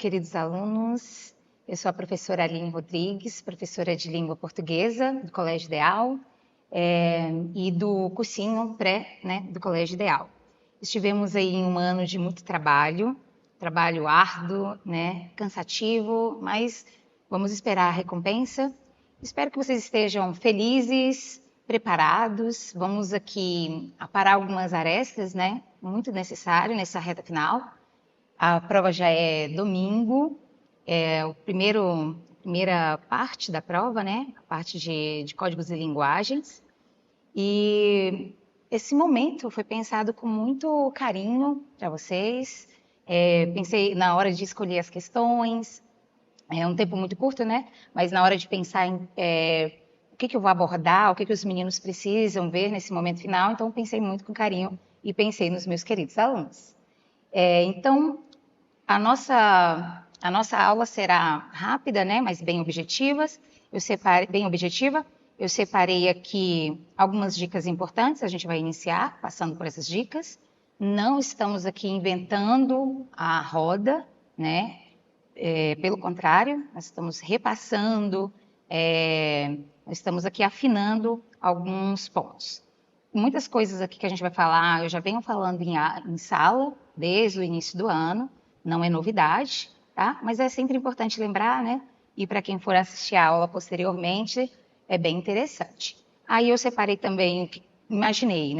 queridos alunos. Eu sou a professora Aline Rodrigues, professora de língua portuguesa do Colégio Ideal e do cursinho pré, do Colégio Ideal. Estivemos aí em um ano de muito trabalho árduo, cansativo, mas vamos esperar a recompensa. Espero que vocês estejam felizes, preparados. Vamos aqui aparar algumas arestas, muito necessário nessa reta final. A prova já é domingo, a primeira parte da prova, a parte de códigos e linguagens. E esse momento foi pensado com muito carinho para vocês. Pensei na hora de escolher as questões, é um tempo muito curto, mas na hora de pensar em o que eu vou abordar, o que os meninos precisam ver nesse momento final, então pensei muito com carinho e pensei nos meus queridos alunos. Então, a nossa aula será rápida, mas bem objetiva. Eu separei aqui algumas dicas importantes, a gente vai iniciar passando por essas dicas. Não estamos aqui inventando a roda, pelo contrário, nós estamos repassando, nós estamos aqui afinando alguns pontos. Muitas coisas aqui que a gente vai falar, eu já venho falando em sala, desde o início do ano, não é novidade, tá? Mas é sempre importante lembrar, E para quem for assistir a aula posteriormente, é bem interessante. Aí eu separei também, imaginei,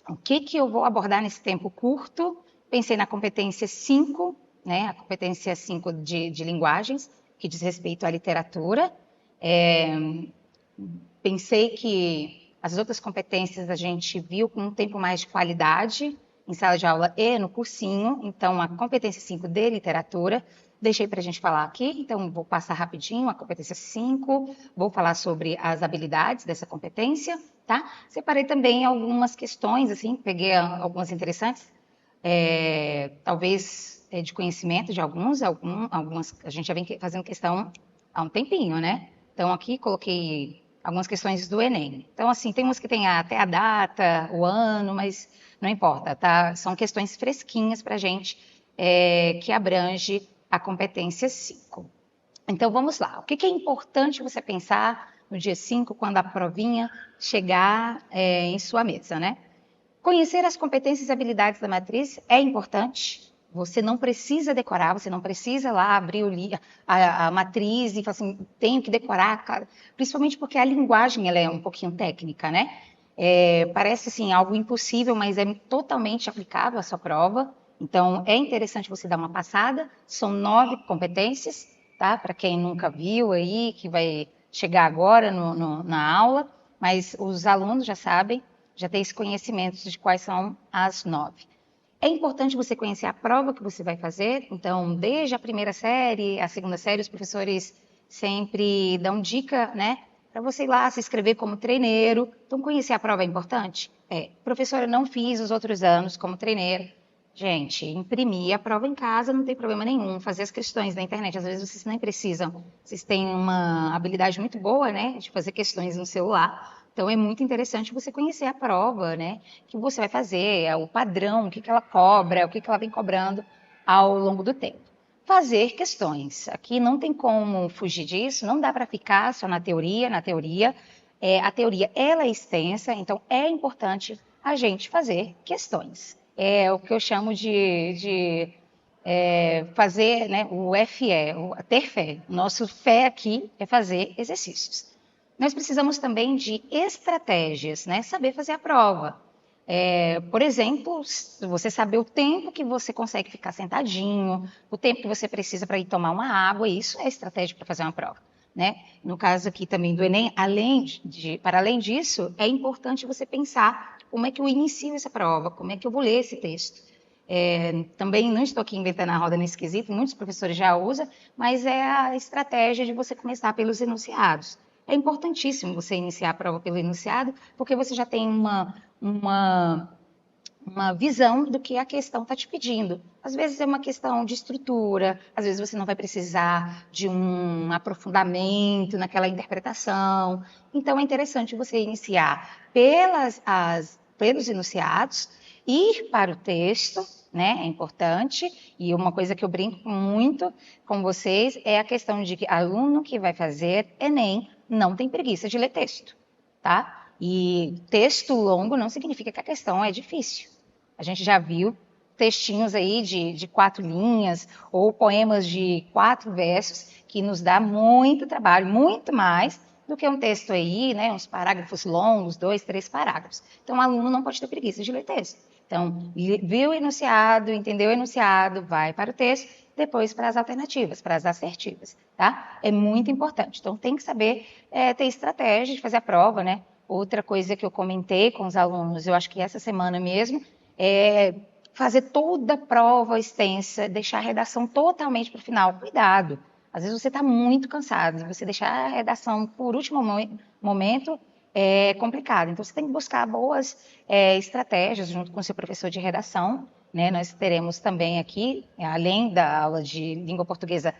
O que eu vou abordar nesse tempo curto? Pensei na competência 5, a competência 5 de linguagens, que diz respeito à literatura. Pensei que as outras competências a gente viu com um tempo mais de qualidade em sala de aula e no cursinho. Então, a competência 5 de literatura, deixei para a gente falar aqui. Então, vou passar rapidinho a competência 5, vou falar sobre as habilidades dessa competência, tá? Separei também algumas questões, assim, peguei algumas interessantes, talvez de conhecimento de algumas a gente já vem fazendo questão há um tempinho, Então, aqui coloquei algumas questões do Enem. Então, assim, tem umas que tem até a data, o ano, mas não importa, tá? São questões fresquinhas para a gente, que abrange a competência 5. Então, vamos lá. O que é importante você pensar no dia 5, quando a provinha chegar em sua mesa, Conhecer as competências e habilidades da matriz é importante. Você não precisa decorar, você não precisa lá abrir a matriz e falar assim, tenho que decorar, cara. Principalmente porque a linguagem ela é um pouquinho técnica, parece assim algo impossível, mas é totalmente aplicável à sua prova. Então, é interessante você dar uma passada. São 9 competências, tá? Para quem nunca viu aí, que vai chegar agora na aula, mas os alunos já sabem, já tem esse conhecimento de quais são as 9. É importante você conhecer a prova que você vai fazer. Então, desde a primeira série, a segunda série, os professores sempre dão dica, para você ir lá se inscrever como treineiro. Então, conhecer a prova é importante? Professora, não fiz os outros anos como treineiro. Gente, imprimir a prova em casa não tem problema nenhum. Fazer as questões na internet, às vezes vocês nem precisam. Vocês têm uma habilidade muito boa, de fazer questões no celular. Então, é muito interessante você conhecer a prova, que você vai fazer, o padrão, o que ela cobra, o que ela vem cobrando ao longo do tempo. Fazer questões. Aqui não tem como fugir disso, não dá para ficar só na teoria. A teoria, ela é extensa, então é importante a gente fazer questões. É o que eu chamo de fazer o FE, ter fé. Nosso fé aqui é fazer exercícios. Nós precisamos também de estratégias, saber fazer a prova. Por exemplo, você saber o tempo que você consegue ficar sentadinho, o tempo que você precisa para ir tomar uma água, isso é estratégia para fazer uma prova. No caso aqui também do Enem, para além disso, é importante você pensar como é que eu inicio essa prova, como é que eu vou ler esse texto. Também não estou aqui inventando a roda nesse quesito, muitos professores já usam, mas é a estratégia de você começar pelos enunciados. É importantíssimo você iniciar a prova pelo enunciado, porque você já tem uma visão do que a questão está te pedindo. Às vezes é uma questão de estrutura, às vezes você não vai precisar de um aprofundamento naquela interpretação. Então, é interessante você iniciar pelos enunciados, ir para o texto, né? É importante. E uma coisa que eu brinco muito com vocês é a questão de que aluno que vai fazer Enem não tem preguiça de ler texto, tá? E texto longo não significa que a questão é difícil. A gente já viu textinhos aí de 4 linhas ou poemas de 4 versos que nos dá muito trabalho, muito mais do que um texto aí, né, uns parágrafos longos, 2, 3 parágrafos. Então, o aluno não pode ter preguiça de ler texto. Então, viu o enunciado, entendeu o enunciado, vai para o texto, depois para as alternativas, para as assertivas, tá? É muito importante. Então, tem que saber ter estratégia de fazer a prova, né? Outra coisa que eu comentei com os alunos, eu acho que essa semana mesmo, é fazer toda a prova extensa, deixar a redação totalmente para o final. Cuidado, às vezes você está muito cansado, e você deixar a redação por último momento é complicado. Então, você tem que buscar boas estratégias junto com o seu professor de redação, né? Nós teremos também aqui, além da aula de língua portuguesa,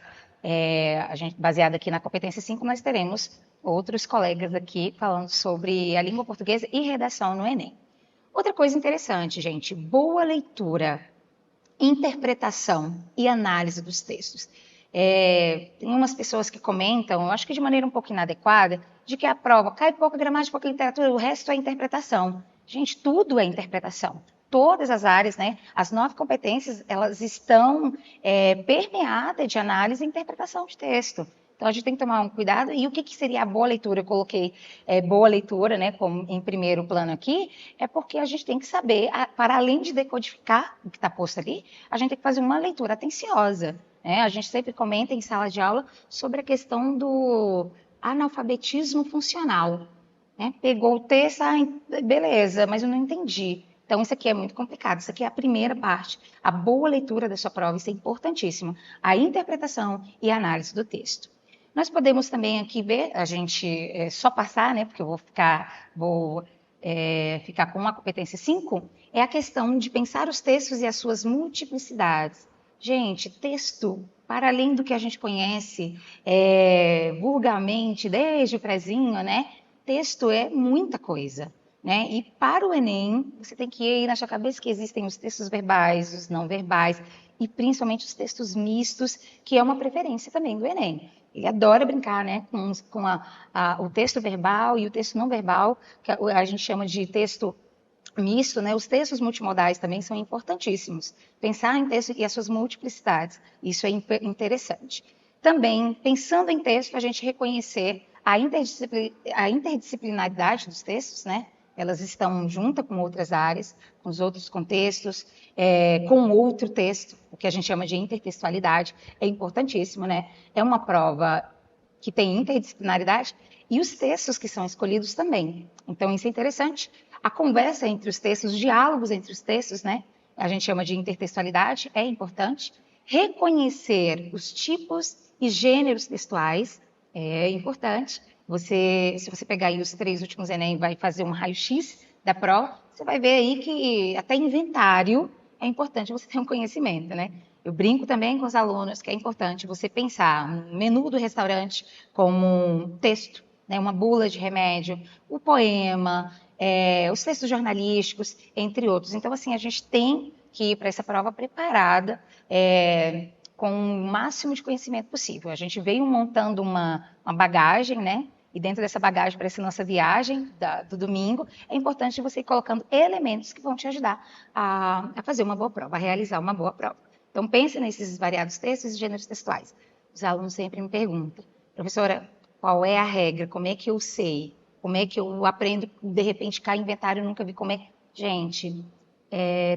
a gente, baseada aqui na competência 5, nós teremos outros colegas aqui falando sobre a língua portuguesa e redação no Enem. Outra coisa interessante, gente, boa leitura, interpretação e análise dos textos. Tem umas pessoas que comentam, eu acho que de maneira um pouco inadequada, de que a prova cai pouca gramática, pouca literatura, o resto é interpretação. Gente, tudo é interpretação. Todas as áreas, né? As 9 competências, elas estão permeadas de análise e interpretação de texto. Então, a gente tem que tomar um cuidado. E o que seria a boa leitura? Eu coloquei boa leitura, né, como em primeiro plano aqui, é porque a gente tem que saber, para além de decodificar o que está posto ali, a gente tem que fazer uma leitura atenciosa. A gente sempre comenta em sala de aula sobre a questão do analfabetismo funcional. Pegou o texto, beleza, mas eu não entendi. Então, isso aqui é muito complicado. Isso aqui é a primeira parte. A boa leitura da sua prova, isso é importantíssimo. A interpretação e a análise do texto. Nós podemos também aqui ver, a gente só passar, né, porque eu vou ficar com a competência 5, é a questão de pensar os textos e as suas multiplicidades. Gente, texto, para além do que a gente conhece vulgarmente, desde o prezinho, né? Texto é muita coisa, né? E para o Enem, você tem que ir na sua cabeça que existem os textos verbais, os não verbais, e principalmente os textos mistos, que é uma preferência também do Enem. Ele adora brincar, né, com o texto verbal e o texto não verbal, que a gente chama de texto misto, né? Os textos multimodais também são importantíssimos. Pensar em texto e as suas multiplicidades, isso é interessante. Também, pensando em texto, a gente reconhecer a interdisciplinaridade dos textos, né? Elas estão juntas com outras áreas, com os outros contextos, com outro texto, o que a gente chama de intertextualidade, é importantíssimo, né? É uma prova que tem interdisciplinaridade e os textos que são escolhidos também. Então, isso é interessante. A conversa entre os textos, os diálogos entre os textos, né? A gente chama de intertextualidade, é importante. Reconhecer os tipos e gêneros textuais é importante. Se você pegar aí os 3 últimos Enem e vai fazer um raio-x da prova, você vai ver aí que até inventário é importante você ter um conhecimento, né? Eu brinco também com os alunos que é importante você pensar no menu do restaurante como um texto, né? Uma bula de remédio, o poema, os textos jornalísticos, entre outros. Então, assim, a gente tem que ir para essa prova preparada, com o máximo de conhecimento possível. A gente veio montando uma bagagem, né? E dentro dessa bagagem, para essa nossa viagem do domingo, é importante você ir colocando elementos que vão te ajudar a fazer uma boa prova, a realizar uma boa prova. Então, pense nesses variados textos e gêneros textuais. Os alunos sempre me perguntam, professora, qual é a regra? Como é que eu sei? Como é que eu aprendo, de repente, cai inventário, nunca vi como é. Gente,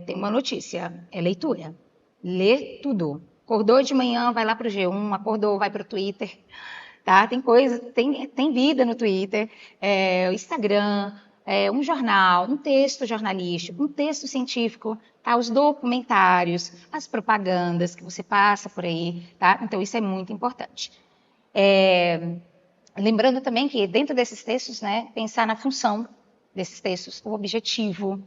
tem uma notícia, é leitura. Lê tudo. Acordou de manhã, vai lá para o G1, acordou, vai para o Twitter, tá? Tem vida no Twitter, o Instagram, um jornal, um texto jornalístico, um texto científico, tá? Os documentários, as propagandas que você passa por aí, tá? Então, isso é muito importante. Lembrando também que dentro desses textos, né, pensar na função desses textos, o objetivo,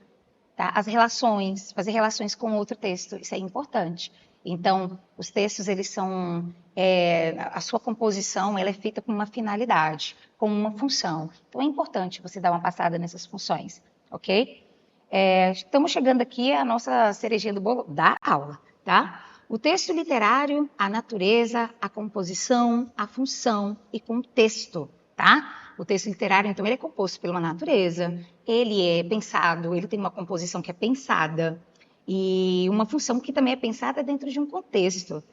tá? As relações, fazer relações com outro texto, isso é importante. Então, os textos, eles são, a sua composição, ela é feita com uma finalidade, com uma função. Então, é importante você dar uma passada nessas funções, ok? Estamos chegando aqui à nossa cerejinha do bolo da aula, tá? O texto literário, a natureza, a composição, a função e contexto, tá? O texto literário, então, ele é composto pela natureza, ele é pensado, ele tem uma composição que é pensada e uma função que também é pensada dentro de um contexto.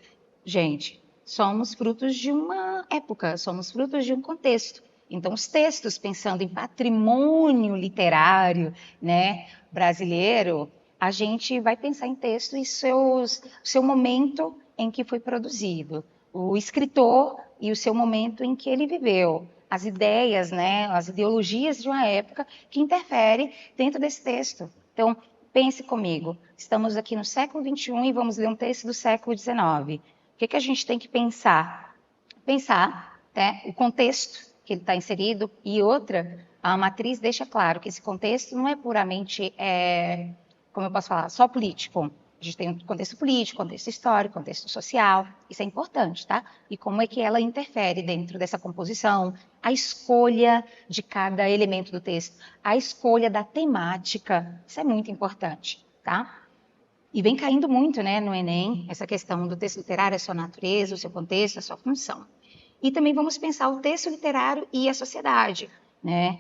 Gente, somos frutos de uma época, somos frutos de um contexto. Então, os textos, pensando em patrimônio literário, né, brasileiro, a gente vai pensar em texto e seu momento em que foi produzido, o escritor e o seu momento em que ele viveu, as ideias, né, as ideologias de uma época que interferem dentro desse texto. Então, pense comigo, estamos aqui no século XXI e vamos ler um texto do século XIX. O que a gente tem que pensar? Pensar, né, o contexto que ele está inserido e outra, a matriz deixa claro que esse contexto não é puramente, como eu posso falar, só político. A gente tem um contexto político, contexto histórico, contexto social, isso é importante, tá? E como é que ela interfere dentro dessa composição, a escolha de cada elemento do texto, a escolha da temática, isso é muito importante, tá? E vem caindo muito, né, no Enem, essa questão do texto literário, a sua natureza, o seu contexto, a sua função. E também vamos pensar o texto literário e a sociedade, né?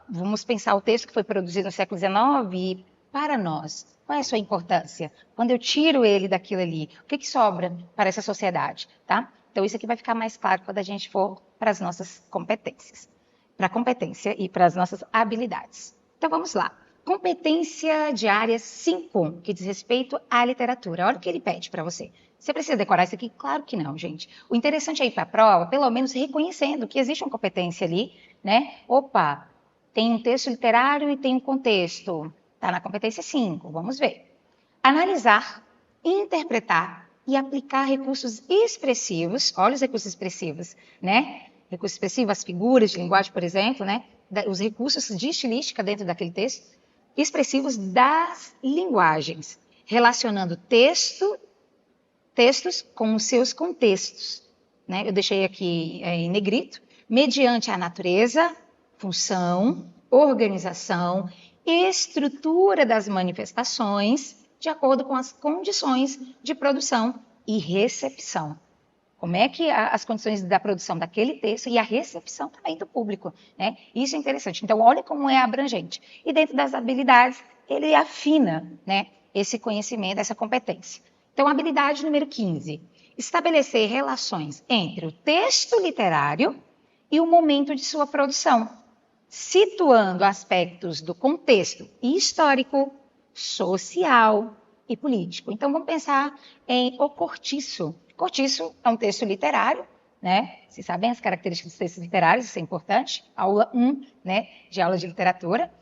Vamos pensar o texto que foi produzido no século XIX e, para nós, qual é a sua importância? Quando eu tiro ele daquilo ali, o que sobra para essa sociedade, tá? Então, isso aqui vai ficar mais claro quando a gente for para as nossas competências. Para a competência e para as nossas habilidades. Então, vamos lá. Competência de área 5, que diz respeito à literatura. Olha o que ele pede para você. Você precisa decorar isso aqui? Claro que não, gente. O interessante é ir para a prova, pelo menos reconhecendo que existe uma competência ali, né? Opa, tem um texto literário e tem um contexto. Está na competência 5, vamos ver. Analisar, interpretar e aplicar recursos expressivos. Olha os recursos expressivos, né? Recursos expressivos, as figuras de linguagem, por exemplo, né? Os recursos de estilística dentro daquele texto expressivos das linguagens, relacionando textos com os seus contextos. Né? Eu deixei aqui em negrito, mediante a natureza, função, organização, estrutura das manifestações, de acordo com as condições de produção e recepção. Como é que as condições da produção daquele texto e a recepção também do público, né? Isso é interessante. Então, olha como é abrangente. E dentro das habilidades, ele afina, né, esse conhecimento, essa competência. Então, habilidade número 15. Estabelecer relações entre o texto literário e o momento de sua produção, situando aspectos do contexto histórico, social e político. Então, vamos pensar em O Cortiço. Cortiço é um texto literário, né? Vocês sabem as características dos textos literários, isso é importante. Aula 1, né, de aula de literatura.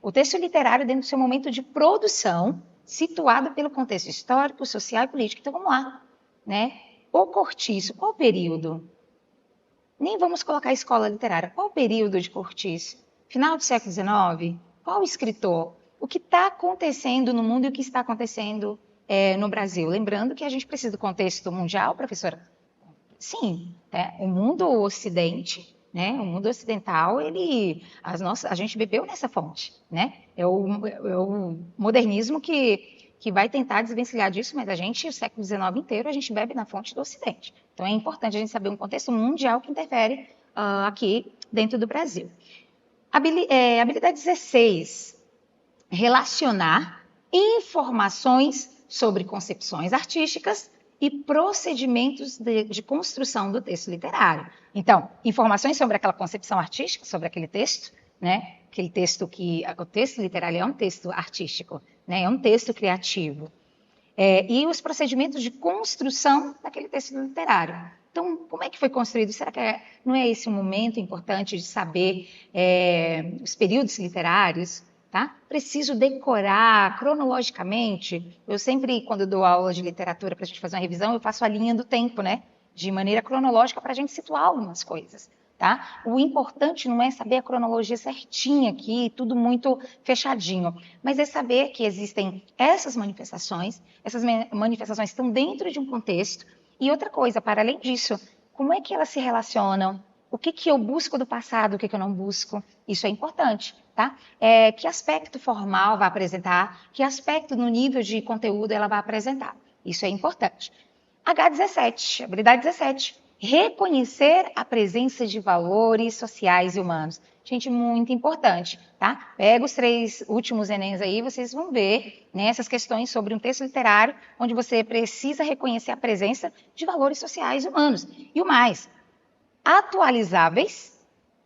O texto literário dentro do seu momento de produção, situado pelo contexto histórico, social e político. Então, vamos lá, né? O Cortiço, qual o período? Nem vamos colocar a escola literária. Qual o período de Cortiço? Final do século XIX? Qual o escritor? O que está acontecendo no mundo e o que está acontecendo no Brasil? Lembrando que a gente precisa do contexto mundial, professora? Sim, o mundo ocidente, né? O mundo ocidental, a gente bebeu nessa fonte, né? É o modernismo que vai tentar desvencilhar disso, mas a gente, o século XIX inteiro, a gente bebe na fonte do Ocidente. Então, é importante a gente saber um contexto mundial que interfere aqui dentro do Brasil. Habilidade 16, relacionar informações sobre concepções artísticas e procedimentos de construção do texto literário. Então, informações sobre aquela concepção artística, sobre aquele texto, né? Aquele texto o texto literário é um texto artístico, né? É um texto criativo. E os procedimentos de construção daquele texto literário. Então, como é que foi construído? Será que não é esse um momento importante de saber os períodos literários? Tá? Preciso decorar cronologicamente. Eu sempre, quando dou aula de literatura para a gente fazer uma revisão, eu faço a linha do tempo, né? De maneira cronológica para a gente situar algumas coisas. Tá? O importante não é saber a cronologia certinha aqui, tudo muito fechadinho, mas é saber que existem essas manifestações estão dentro de um contexto. E outra coisa, para além disso, como é que elas se relacionam? O que eu busco do passado, o que eu não busco? Isso é importante. tá? Que aspecto formal vai apresentar, que aspecto no nível de conteúdo ela vai apresentar. Isso é importante. H17, habilidade 17. Reconhecer a presença de valores sociais e humanos. Gente, muito importante, tá? Pega os 3 últimos Enems aí, vocês vão ver, né, essas questões sobre um texto literário, onde você precisa reconhecer a presença de valores sociais e humanos. E o mais, atualizáveis,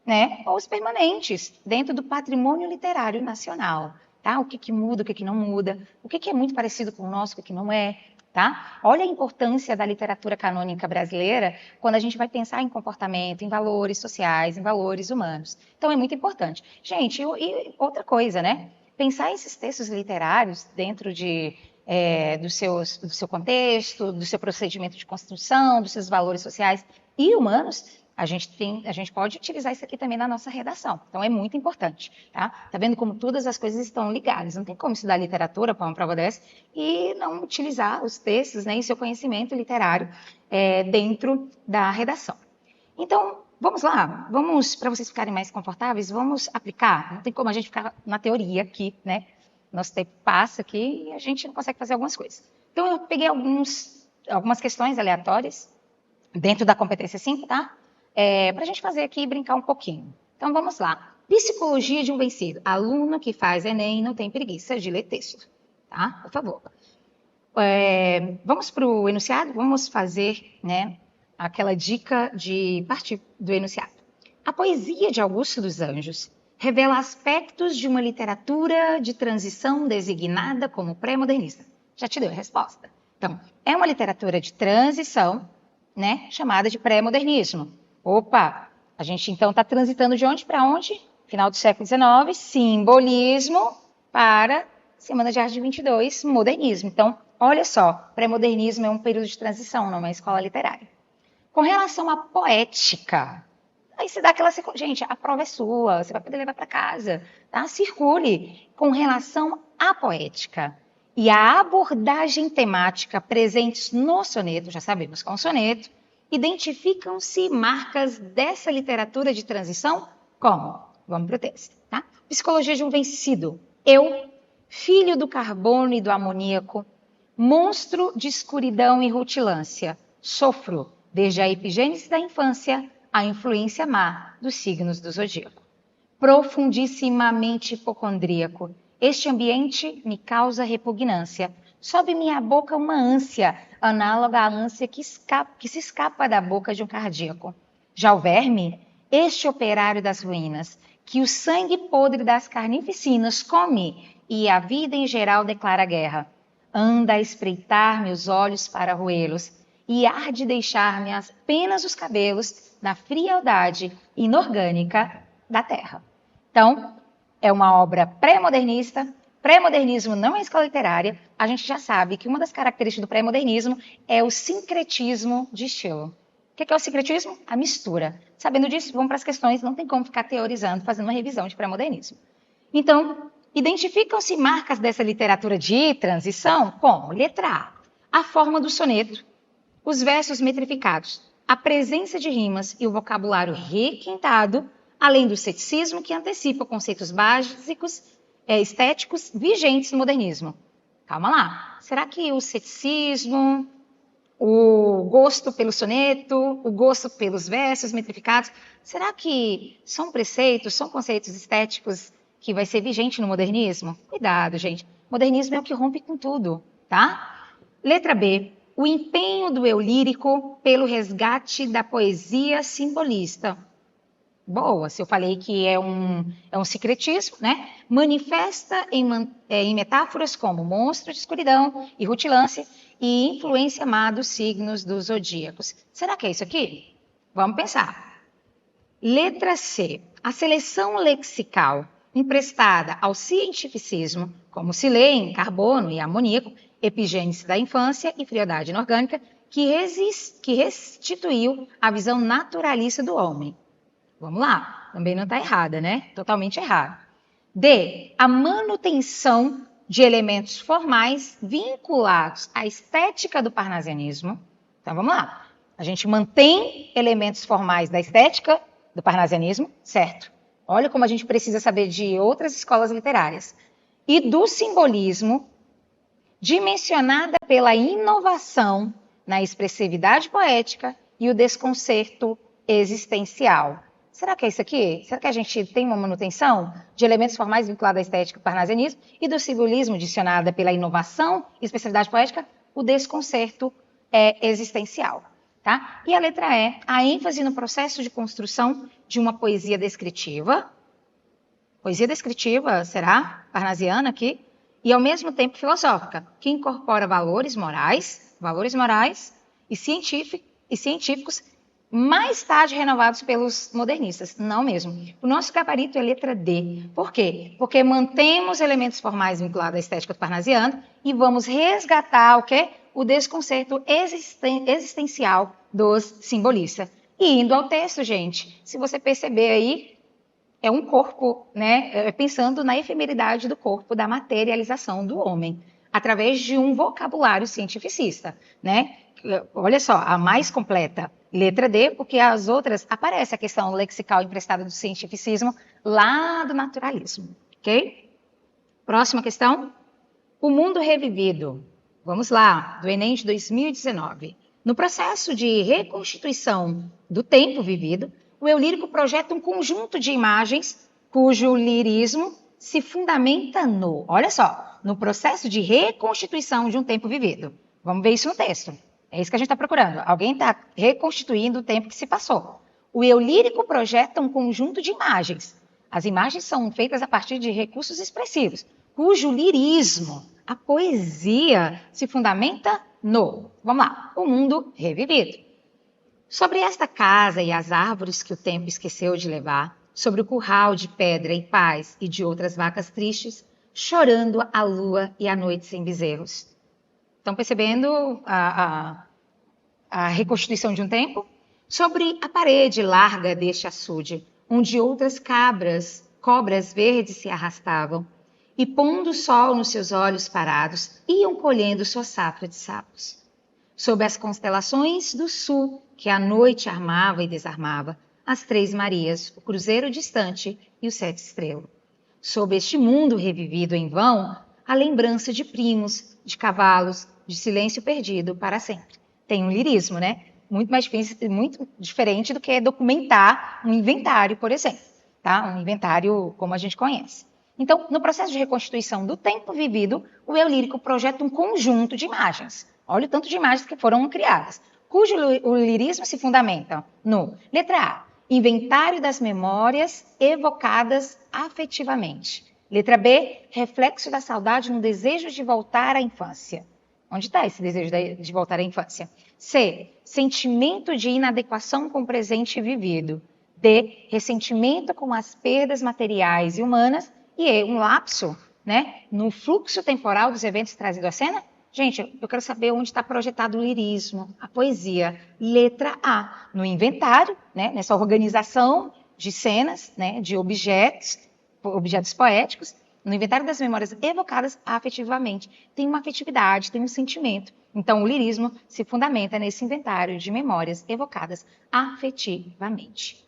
né, ou os permanentes, dentro do patrimônio literário nacional. Tá? O que muda, o que não muda, o que é muito parecido com o nosso, o que não é. Tá? Olha a importância da literatura canônica brasileira quando a gente vai pensar em comportamento, em valores sociais, em valores humanos. Então é muito importante. Gente, e outra coisa, né? Pensar esses textos literários dentro do seu contexto, do seu procedimento de construção, dos seus valores sociais e humanos, a gente pode utilizar isso aqui também na nossa redação. Então, é muito importante, tá? Tá vendo como todas as coisas estão ligadas? Não tem como estudar literatura para uma prova dessa e não utilizar os textos, né, e seu conhecimento literário dentro da redação. Então, vamos lá. Vamos, para vocês ficarem mais confortáveis, vamos aplicar. Não tem como a gente ficar na teoria aqui, né? Nosso tempo passa aqui e a gente não consegue fazer algumas coisas. Então, eu peguei algumas questões aleatórias dentro da competência 5, tá? Para a gente fazer aqui e brincar um pouquinho. Então, vamos lá. Psicologia de um vencido. Aluno que faz Enem não tem preguiça de ler texto, tá? Por favor. Vamos para o enunciado? Vamos fazer, né, aquela dica de partir do enunciado. A poesia de Augusto dos Anjos revela aspectos de uma literatura de transição designada como pré-modernista. Já te deu a resposta. Então, é uma literatura de transição, né, chamada de pré-modernismo. Opa, a gente então está transitando de onde para onde? Final do século XIX, simbolismo para Semana de Arte de 22, modernismo. Então, olha só, pré-modernismo é um período de transição, não é uma escola literária. Com relação à poética, aí você dá aquela... Gente, a prova é sua, você vai poder levar para casa, tá? Circule. Com relação à poética e à abordagem temática presentes no soneto, já sabemos que é um soneto, identificam-se marcas dessa literatura de transição? Como? Vamos para o texto, tá? Psicologia de um vencido. Eu, filho do carbono e do amoníaco, monstro de escuridão e rutilância, sofro, desde a epigênese da infância, a influência má dos signos do zodíaco. Profundissimamente hipocondríaco, este ambiente me causa repugnância. Sobe minha boca uma ânsia, análoga à ânsia que se escapa da boca de um cardíaco. Já o verme, este operário das ruínas, que o sangue podre das carnificinas come e a vida em geral declara guerra. Anda a espreitar meus olhos para roê-los e há de deixar-me apenas os cabelos na frialdade inorgânica da terra. Então, é uma obra pré-modernista. Pré-modernismo não é escola literária. A gente já sabe que uma das características do pré-modernismo é o sincretismo de estilo. O que é o sincretismo? A mistura. Sabendo disso, vamos para as questões. Não tem como ficar teorizando, fazendo uma revisão de pré-modernismo. Então, identificam-se marcas dessa literatura de transição como, letra A forma do soneto, os versos metrificados, a presença de rimas e o vocabulário requintado, além do ceticismo que antecipa conceitos básicos, estéticos vigentes no modernismo. Calma lá. Será que o ceticismo, o gosto pelo soneto, o gosto pelos versos metrificados, será que são preceitos, são conceitos estéticos que vai ser vigente no modernismo? Cuidado, gente. Modernismo é o que rompe com tudo, tá? Letra B. O empenho do eu lírico pelo resgate da poesia simbolista. Boa, se eu falei que é um secretismo, né? Manifesta em metáforas como monstro de escuridão e rutilância e influência má dos signos dos zodíacos. Será que é isso aqui? Vamos pensar. Letra C. A seleção lexical emprestada ao cientificismo, como se lê em carbono e amoníaco, epigênese da infância e frialdade inorgânica, que restituiu a visão naturalista do homem. Vamos lá, também não está errada, né? Totalmente errado. D. A manutenção de elementos formais vinculados à estética do parnasianismo. Então vamos lá. A gente mantém elementos formais da estética do parnasianismo, certo? Olha como a gente precisa saber de outras escolas literárias. E do simbolismo, dimensionada pela inovação na expressividade poética e o desconcerto existencial. Será que é isso aqui? Será que a gente tem uma manutenção de elementos formais vinculados à estética, parnasianismo, e do simbolismo dicionada pela inovação e expressividade poética, o desconcerto existencial? Tá? E a letra E, a ênfase no processo de construção de uma poesia descritiva. Poesia descritiva, será? Parnasiana aqui. E ao mesmo tempo filosófica, que incorpora valores morais e científicos, mais tarde renovados pelos modernistas. Não mesmo. O nosso gabarito é letra D. Por quê? Porque mantemos elementos formais vinculados à estética do parnasiano e vamos resgatar o quê? O desconcerto existencial dos simbolistas. E indo ao texto, gente, se você perceber aí, é um corpo, né, pensando na efemeridade do corpo, da materialização do homem, através de um vocabulário cientificista, né? Olha só, a mais completa, letra D, porque as outras aparece a questão lexical emprestada do cientificismo lá do naturalismo, ok? Próxima questão. O mundo revivido. Vamos lá, do Enem de 2019. No processo de reconstituição do tempo vivido, o eu lírico projeta um conjunto de imagens cujo lirismo se fundamenta no, olha só, no processo de reconstituição de um tempo vivido. Vamos ver isso no texto. É isso que a gente está procurando. Alguém está reconstituindo o tempo que se passou. O eu lírico projeta um conjunto de imagens. As imagens são feitas a partir de recursos expressivos, cujo lirismo, a poesia, se fundamenta no, vamos lá, o mundo revivido. Sobre esta casa e as árvores que o tempo esqueceu de levar, sobre o curral de pedra e paz e de outras vacas tristes, chorando a lua e a noite sem bezerros. Estão percebendo a reconstituição de um tempo? Sobre a parede larga deste açude, onde outras cobras verdes se arrastavam, e pondo o sol nos seus olhos parados, iam colhendo sua safra de sapos. Sob as constelações do sul, que a noite armava e desarmava, as Três Marias, o cruzeiro distante e o Sete Estrelas. Sob este mundo revivido em vão, a lembrança de primos, de cavalos, de silêncio perdido para sempre. Tem um lirismo, né? Muito mais difícil, muito diferente do que documentar um inventário, por exemplo, tá? Um inventário como a gente conhece. Então, no processo de reconstituição do tempo vivido, o eu lírico projeta um conjunto de imagens. Olha o tanto de imagens que foram criadas, cujo o lirismo se fundamenta no, letra A, inventário das memórias evocadas afetivamente. Letra B, reflexo da saudade no desejo de voltar à infância. Onde está esse desejo de voltar à infância? C, sentimento de inadequação com o presente vivido. D, ressentimento com as perdas materiais e humanas. E E, um lapso, né, no fluxo temporal dos eventos trazidos à cena. Gente, eu quero saber onde está projetado o lirismo, a poesia. Letra A, no inventário, né, nessa organização de cenas, né, de objetos poéticos, no inventário das memórias evocadas afetivamente. Tem uma afetividade, tem um sentimento. Então, o lirismo se fundamenta nesse inventário de memórias evocadas afetivamente.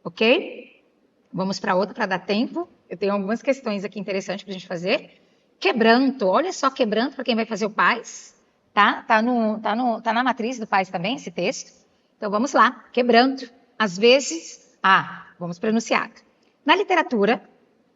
Ok? Vamos para outra para dar tempo. Eu tenho algumas questões aqui interessantes para a gente fazer. Quebranto, olha só, quebranto para quem vai fazer o PAS, tá? Tá na matriz do PAS também, esse texto. Então vamos lá, quebranto. Às vezes, vamos para o enunciado. Na literatura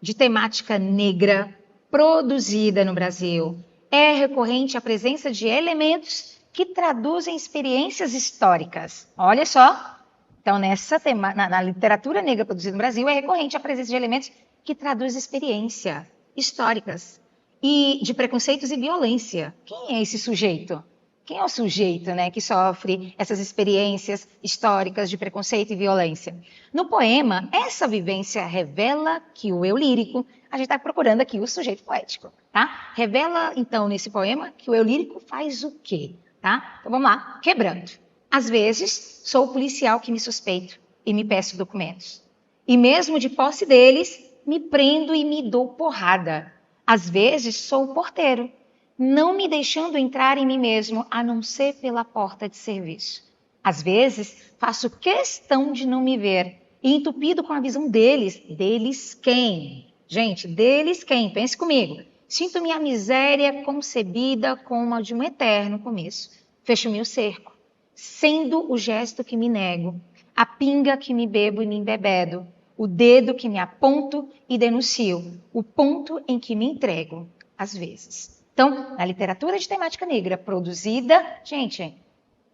de temática negra produzida no Brasil, é recorrente a presença de elementos que traduzem experiências históricas. Olha só. Então, na literatura negra produzida no Brasil, é recorrente a presença de elementos que traduzem experiências históricas e de preconceitos e violência. Quem é esse sujeito? Quem é o sujeito, né, que sofre essas experiências históricas de preconceito e violência? No poema, essa vivência revela que o eu lírico, a gente está procurando aqui o sujeito poético, tá? Revela, então, nesse poema, que o eu lírico faz o quê? Tá? Então, vamos lá, quebrando. Às vezes, sou o policial que me suspeito e me peço documentos. E mesmo de posse deles, me prendo e me dou porrada. Às vezes, sou o porteiro, não me deixando entrar em mim mesmo, a não ser pela porta de serviço. Às vezes, faço questão de não me ver e entupido com a visão deles. Deles quem? Gente, deles quem? Pense comigo. Sinto minha miséria concebida como a de um eterno começo. Fecho-me o cerco, sendo o gesto que me nego, a pinga que me bebo e me embebedo, o dedo que me aponto e denuncio, o ponto em que me entrego, às vezes. Então, na literatura de temática negra produzida, gente,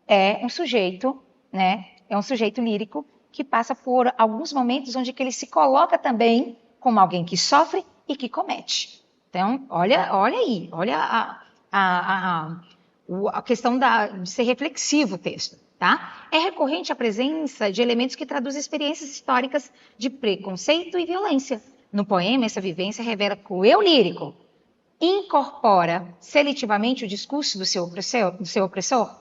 é um sujeito, né? É um sujeito lírico que passa por alguns momentos onde que ele se coloca também como alguém que sofre e que comete. Então, olha aí, olha a questão de ser reflexivo o texto. Tá? É recorrente a presença de elementos que traduzem experiências históricas de preconceito e violência. No poema, essa vivência revela que o eu lírico incorpora seletivamente o discurso do seu opressor,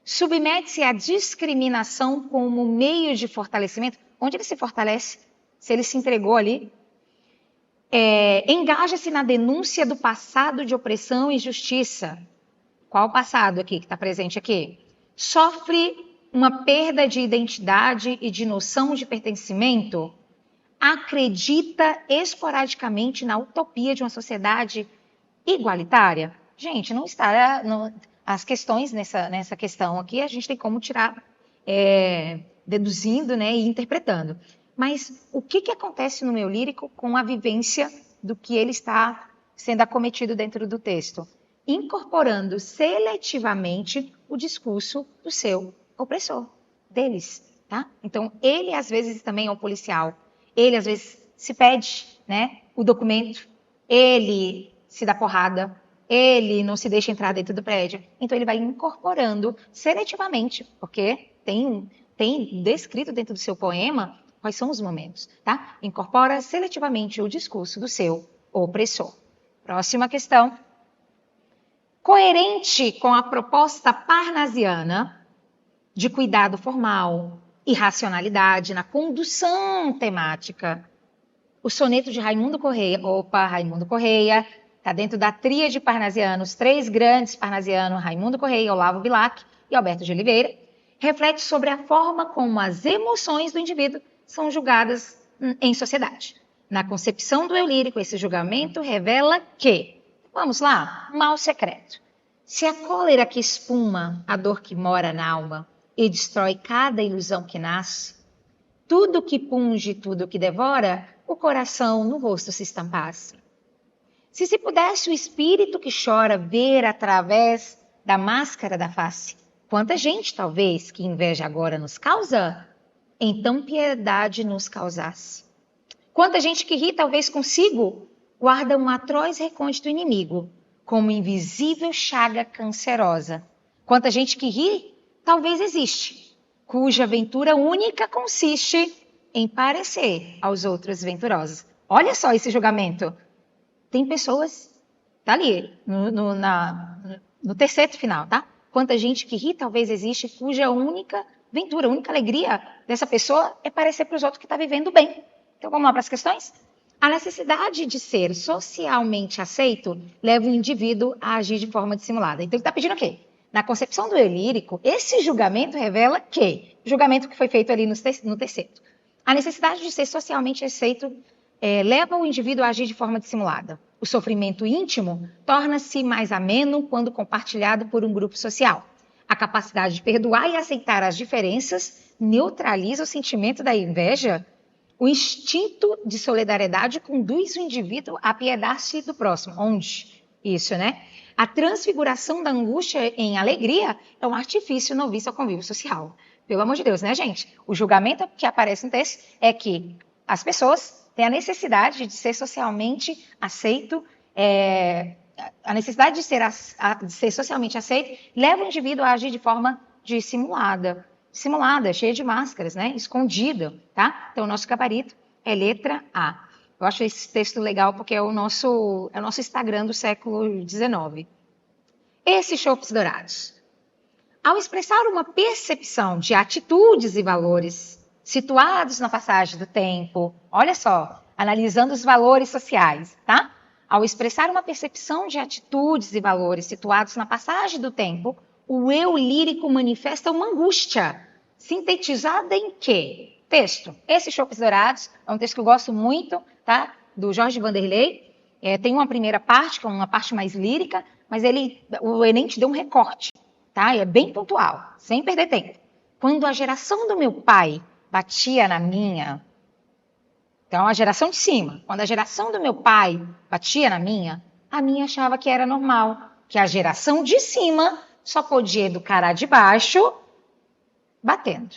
submete-se à discriminação como meio de fortalecimento. Onde ele se fortalece? Se ele se entregou ali. Engaja-se na denúncia do passado de opressão e injustiça. Qual o passado aqui que está presente aqui? Sofre uma perda de identidade e de noção de pertencimento? Acredita esporadicamente na utopia de uma sociedade igualitária? Gente, não está... as questões nessa questão aqui, a gente tem como tirar deduzindo, né, e interpretando. Mas o que acontece no meu lírico com a vivência do que ele está sendo acometido dentro do texto? Incorporando seletivamente o discurso do seu opressor, deles, tá? Então, ele às vezes também é um policial, ele às vezes se pede, né, o documento, ele se dá porrada, ele não se deixa entrar dentro do prédio. Então, ele vai incorporando seletivamente, porque tem descrito dentro do seu poema quais são os momentos, tá? Incorpora seletivamente o discurso do seu opressor. Próxima questão. Coerente com a proposta parnasiana de cuidado formal e racionalidade na condução temática, o soneto de Raimundo Correia, Raimundo Correia, está dentro da tríade parnasiana, os três grandes parnasianos, Raimundo Correia, Olavo Bilac e Alberto de Oliveira, reflete sobre a forma como as emoções do indivíduo são julgadas em sociedade. Na concepção do eu lírico, esse julgamento revela que, vamos lá, mal secreto. Se a cólera que espuma, a dor que mora na alma e destrói cada ilusão que nasce, tudo que punge, tudo que devora, o coração no rosto se estampasse. Se pudesse o espírito que chora ver através da máscara da face, quanta gente, talvez, que inveja agora nos causa, então piedade nos causasse. Quanta gente que ri, talvez consigo, guarda um atroz recôndito inimigo, como invisível chaga cancerosa. Quanta gente que ri, talvez existe, cuja aventura única consiste em parecer aos outros venturosos. Olha só esse julgamento. Tem pessoas, tá ali, no terceiro final, tá? Quanta gente que ri, talvez existe, cuja única ventura, única alegria dessa pessoa é parecer para os outros que está vivendo bem. Então vamos lá para as questões? A necessidade de ser socialmente aceito leva o indivíduo a agir de forma dissimulada. Então ele está pedindo o quê? Na concepção do eu lírico, esse julgamento revela que, julgamento que foi feito ali no terceiro, a necessidade de ser socialmente aceito leva o indivíduo a agir de forma dissimulada. O sofrimento íntimo torna-se mais ameno quando compartilhado por um grupo social. A capacidade de perdoar e aceitar as diferenças neutraliza o sentimento da inveja. O instinto de solidariedade conduz o indivíduo a apiedar-se do próximo. Onde? Isso, né? A transfiguração da angústia em alegria é um artifício noviço ao convívio social. Pelo amor de Deus, né, gente? O julgamento que aparece no texto é que as pessoas têm a necessidade de ser socialmente aceito, a necessidade de ser socialmente aceito leva o indivíduo a agir de forma dissimulada, cheia de máscaras, né? Escondida, tá? Então, o nosso gabarito é letra A. Eu acho esse texto legal porque é o nosso Instagram do século XIX. Esses chopes dourados. Ao expressar uma percepção de atitudes e valores situados na passagem do tempo, olha só, analisando os valores sociais, tá? Ao expressar uma percepção de atitudes e valores situados na passagem do tempo, o eu lírico manifesta uma angústia, sintetizada em quê? Texto. Esses chopes dourados é um texto que eu gosto muito, tá? Do Jorge Vanderlei. Tem uma primeira parte, que é uma parte mais lírica, mas o Enem te deu um recorte, tá? E é bem pontual, sem perder tempo. Quando a geração do meu pai batia na minha, então a geração de cima, quando a geração do meu pai batia na minha, a minha achava que era normal, que a geração de cima só podia educar a de baixo batendo.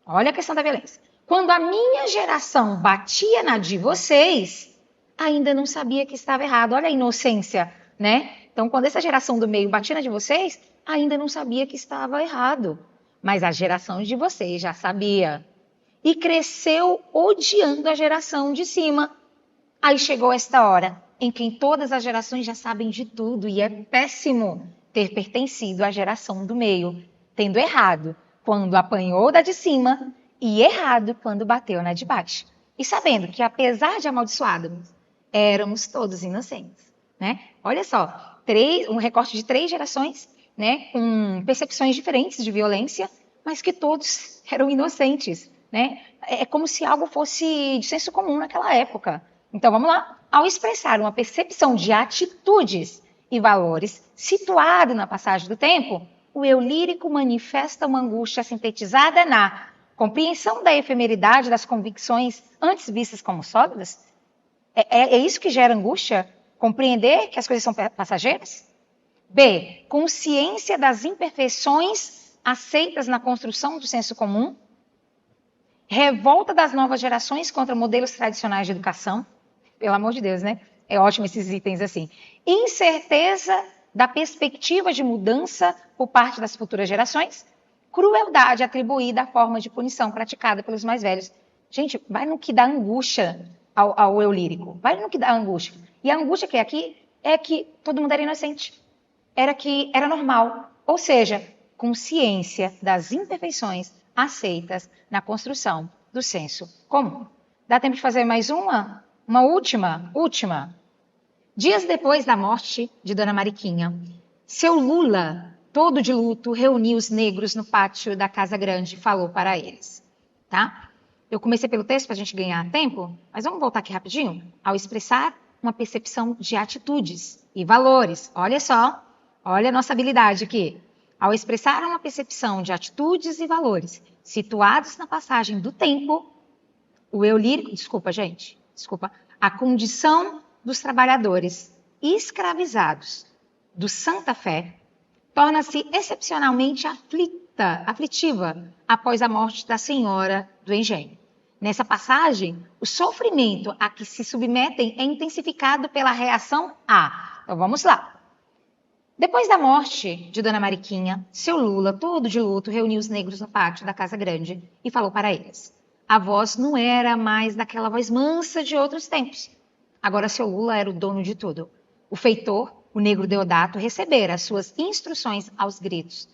Olha a questão da violência. Quando a minha geração batia na de vocês, ainda não sabia que estava errado. Olha a inocência, né? Então, quando essa geração do meio batia na de vocês, ainda não sabia que estava errado. Mas a geração de vocês já sabia. E cresceu odiando a geração de cima. Aí chegou esta hora em que todas as gerações já sabem de tudo e é péssimo ter pertencido à geração do meio, tendo errado quando apanhou da de cima e errado quando bateu na de baixo. E sabendo que, apesar de amaldiçoados, éramos todos inocentes, né? Olha só, um recorte de 3 gerações, né, com percepções diferentes de violência, mas que todos eram inocentes, né? É como se algo fosse de senso comum naquela época. Então, vamos lá. Ao expressar uma percepção de atitudes e valores situado na passagem do tempo, o eu lírico manifesta uma angústia sintetizada na compreensão da efemeridade das convicções antes vistas como sólidas. É isso que gera angústia? Compreender que as coisas são passageiras? B. Consciência das imperfeições aceitas na construção do senso comum. Revolta das novas gerações contra modelos tradicionais de educação. Pelo amor de Deus, né? É ótimo esses itens assim. Incerteza da perspectiva de mudança por parte das futuras gerações. Crueldade atribuída à forma de punição praticada pelos mais velhos. Gente, vai no que dá angústia ao eu lírico. Vai no que dá angústia. E a angústia que é aqui é que todo mundo era inocente. Era normal. Ou seja, consciência das imperfeições aceitas na construção do senso comum. Dá tempo de fazer mais uma? Uma última. Dias depois da morte de Dona Mariquinha, seu Lula, todo de luto, reuniu os negros no pátio da Casa Grande e falou para eles, tá? Eu comecei pelo texto para a gente ganhar tempo, mas vamos voltar aqui rapidinho? Ao expressar uma percepção de atitudes e valores. Olha só, olha a nossa habilidade aqui. Ao expressar uma percepção de atitudes e valores situados na passagem do tempo, o eu lírico, a condição dos trabalhadores escravizados do Santa Fé torna-se excepcionalmente aflitiva após a morte da Senhora do Engenho. Nessa passagem, o sofrimento a que se submetem é intensificado pela reação A. Então vamos lá. Depois da morte de Dona Mariquinha, seu Lula, todo de luto, reuniu os negros no pátio da Casa Grande e falou para eles. A voz não era mais daquela voz mansa de outros tempos. Agora seu Lula era o dono de tudo. O feitor, o negro Deodato, recebera as suas instruções aos gritos.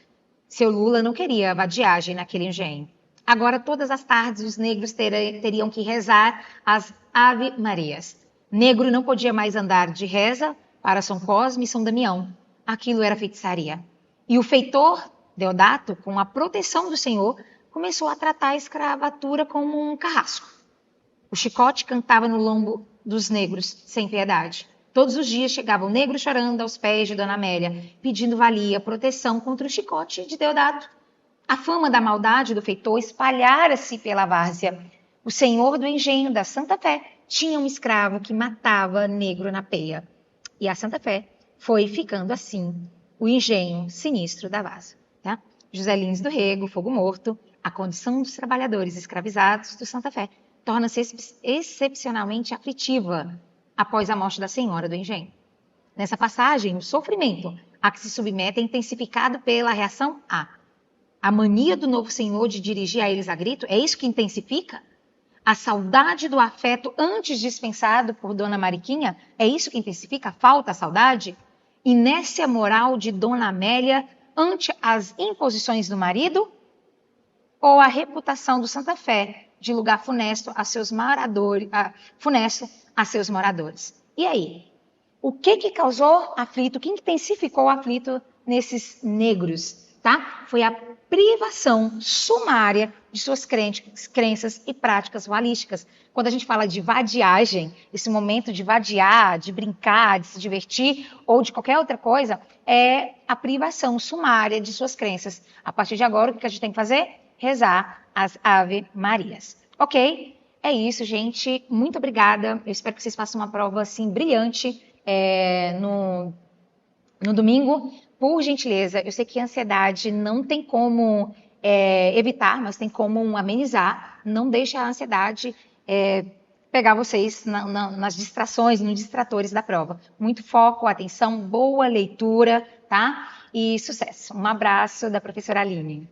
Seu Lula não queria vadiagem naquele engenho. Agora, todas as tardes, os negros teriam que rezar as Ave Marias. Negro não podia mais andar de reza para São Cosme e São Damião. Aquilo era feitiçaria. E o feitor, Deodato, com a proteção do Senhor, começou a tratar a escravatura como um carrasco. O chicote cantava no lombo dos negros, sem piedade. Todos os dias chegava o negro chorando aos pés de Dona Amélia, pedindo valia, proteção contra o chicote de Deodato. A fama da maldade do feitor espalhara-se pela várzea. O senhor do engenho da Santa Fé tinha um escravo que matava negro na peia. E a Santa Fé foi ficando assim, o engenho sinistro da várzea. Tá? José Lins do Rego, Fogo Morto, a condição dos trabalhadores escravizados do Santa Fé torna-se excepcionalmente aflitiva após a morte da Senhora do Engenho. Nessa passagem, o sofrimento a que se submete é intensificado pela reação A. A mania do novo senhor de dirigir a eles a grito, é isso que intensifica? A saudade do afeto antes dispensado por Dona Mariquinha, é isso que intensifica? Falta a saudade? Inércia moral de Dona Amélia ante as imposições do marido? Ou a reputação do Santa Fé de lugar funesto a seus moradores? E aí? O que causou aflito? O que intensificou o aflito nesses negros? tá? Foi a privação sumária de suas crenças e práticas ritualísticas. Quando a gente fala de vadiagem, esse momento de vadiar, de brincar, de se divertir ou de qualquer outra coisa, é a privação sumária de suas crenças. A partir de agora, o que a gente tem que fazer? Rezar as Ave Marias. Ok? É isso, gente. Muito obrigada. Eu espero que vocês façam uma prova assim brilhante no domingo. Por gentileza, eu sei que a ansiedade não tem como evitar, mas tem como amenizar. Não deixe a ansiedade pegar vocês nas distrações, nos distratores da prova. Muito foco, atenção, boa leitura, tá? E sucesso. Um abraço da professora Aline.